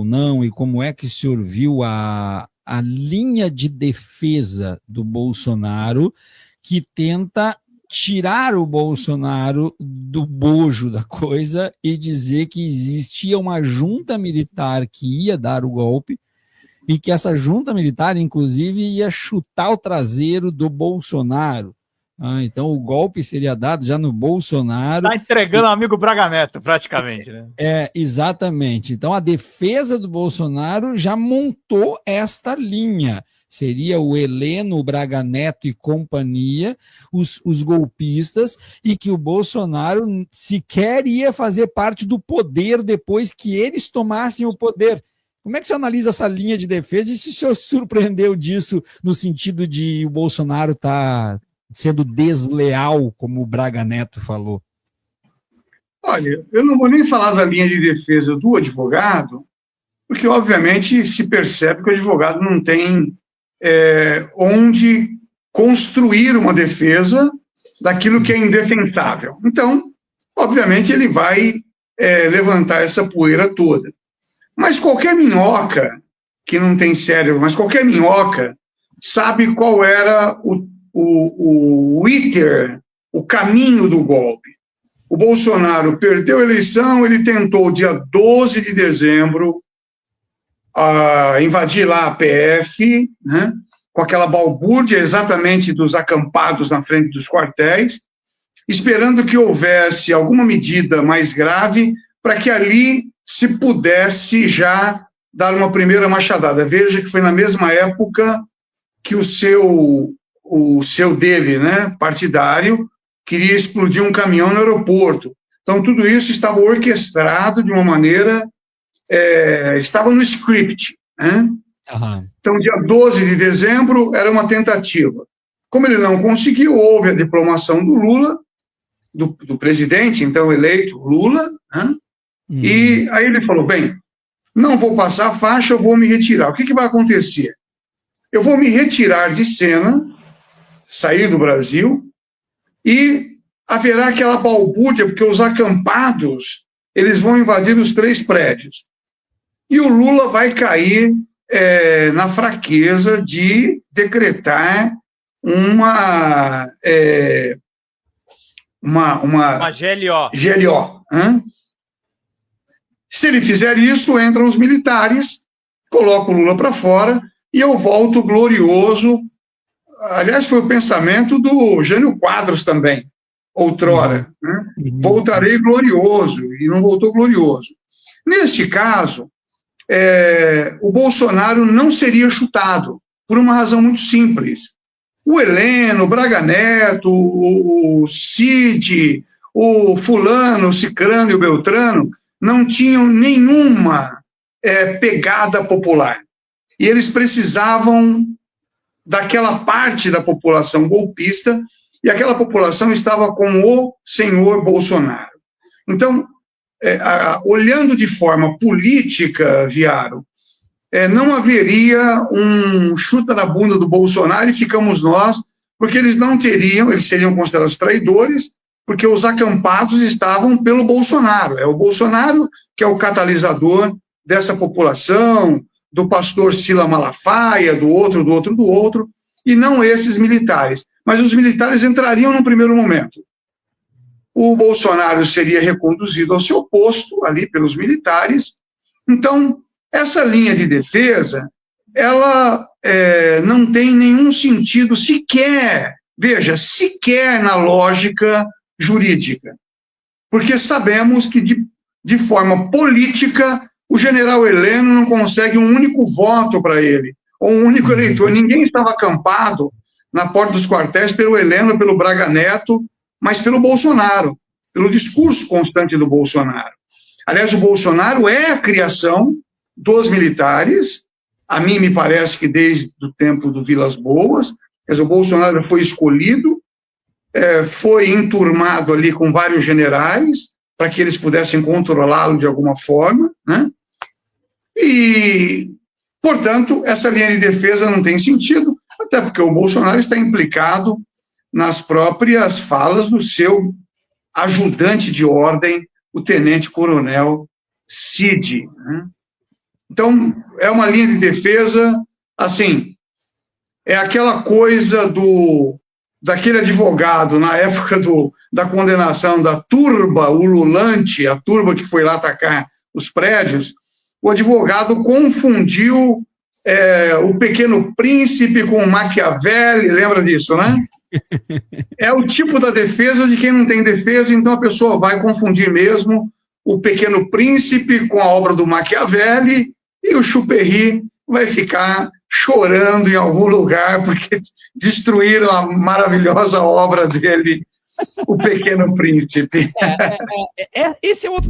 não, e como é que o senhor viu a linha de defesa do Bolsonaro, que tenta tirar o Bolsonaro do bojo da coisa e dizer que existia uma junta militar que ia dar o golpe e que essa junta militar, inclusive, ia chutar o traseiro do Bolsonaro. Então o golpe seria dado já no Bolsonaro. Está entregando o amigo Braga Neto, praticamente, né? Exatamente. Então a defesa do Bolsonaro já montou esta linha. Seria o Heleno, o Braga Neto e companhia, os golpistas, e que o Bolsonaro sequer ia fazer parte do poder depois que eles tomassem o poder. Como é que você analisa essa linha de defesa e se o senhor se surpreendeu disso no sentido de o Bolsonaro estar sendo desleal, como o Braga Neto falou? Olha, eu não vou nem falar da linha de defesa do advogado, porque, obviamente, se percebe que o advogado não tem onde construir uma defesa daquilo que é indefensável. Então, obviamente, ele vai levantar essa poeira toda. Mas qualquer minhoca, que não tem cérebro, mas qualquer minhoca, sabe qual era o iter, o caminho do golpe. O Bolsonaro perdeu a eleição, ele tentou, dia 12 de dezembro, invadir lá a PF, né, com aquela balbúrdia exatamente dos acampados na frente dos quartéis, esperando que houvesse alguma medida mais grave para que ali se pudesse já dar uma primeira machadada. Veja que foi na mesma época que o seu dele, né, partidário, queria explodir um caminhão no aeroporto. Então, tudo isso estava orquestrado de uma maneira, estava no script. Né? Uhum. Então, dia 12 de dezembro era uma tentativa. Como ele não conseguiu, houve a diplomação do Lula, do presidente, então eleito Lula, né? E aí ele falou, bem, não vou passar a faixa, eu vou me retirar. O que vai acontecer? Eu vou me retirar de cena, sair do Brasil, e haverá aquela balbúrdia, porque os acampados, eles vão invadir os 3 prédios. E o Lula vai cair na fraqueza de decretar uma GLO. Hein? Se ele fizer isso, entram os militares, colocam o Lula para fora e eu volto glorioso. Aliás, foi o pensamento do Jânio Quadros também, outrora. Né? Voltarei glorioso, e não voltou glorioso. Neste caso, o Bolsonaro não seria chutado, por uma razão muito simples. O Heleno, o Braga Neto, o Cid, o fulano, o cicrano e o beltrano não tinham nenhuma pegada popular. E eles precisavam daquela parte da população golpista, e aquela população estava com o senhor Bolsonaro. Então, olhando de forma política, Viaro, não haveria um chuta na bunda do Bolsonaro e ficamos nós, porque eles seriam considerados traidores, porque os acampados estavam pelo Bolsonaro. É o Bolsonaro que é o catalisador dessa população, do pastor Sila Malafaia, do outro, e não esses militares. Mas os militares entrariam num primeiro momento. O Bolsonaro seria reconduzido ao seu posto, ali pelos militares. Então, essa linha de defesa, ela não tem nenhum sentido sequer, veja, sequer na lógica jurídica. Porque sabemos que, de forma política, o general Heleno não consegue um único voto para ele, ou um único eleitor. Ninguém estava acampado na porta dos quartéis pelo Heleno, pelo Braga Neto, mas pelo Bolsonaro, pelo discurso constante do Bolsonaro. Aliás, o Bolsonaro é a criação dos militares, a mim me parece que desde o tempo do Vilas Boas, mas o Bolsonaro foi escolhido, foi enturmado ali com vários generais, para que eles pudessem controlá-lo de alguma forma, né? E, portanto, essa linha de defesa não tem sentido, até porque o Bolsonaro está implicado nas próprias falas do seu ajudante de ordem, o tenente-coronel Cid, né? Então, é uma linha de defesa, assim, é aquela coisa daquele advogado, na época da condenação da turba ululante, a turba que foi lá atacar os prédios, o advogado confundiu o Pequeno Príncipe com o Maquiavelli, lembra disso, né? É o tipo da defesa de quem não tem defesa, então a pessoa vai confundir mesmo o Pequeno Príncipe com a obra do Maquiavelli e o Chuperry vai ficar chorando em algum lugar porque destruíram a maravilhosa obra dele, O Pequeno Príncipe. Esse é outro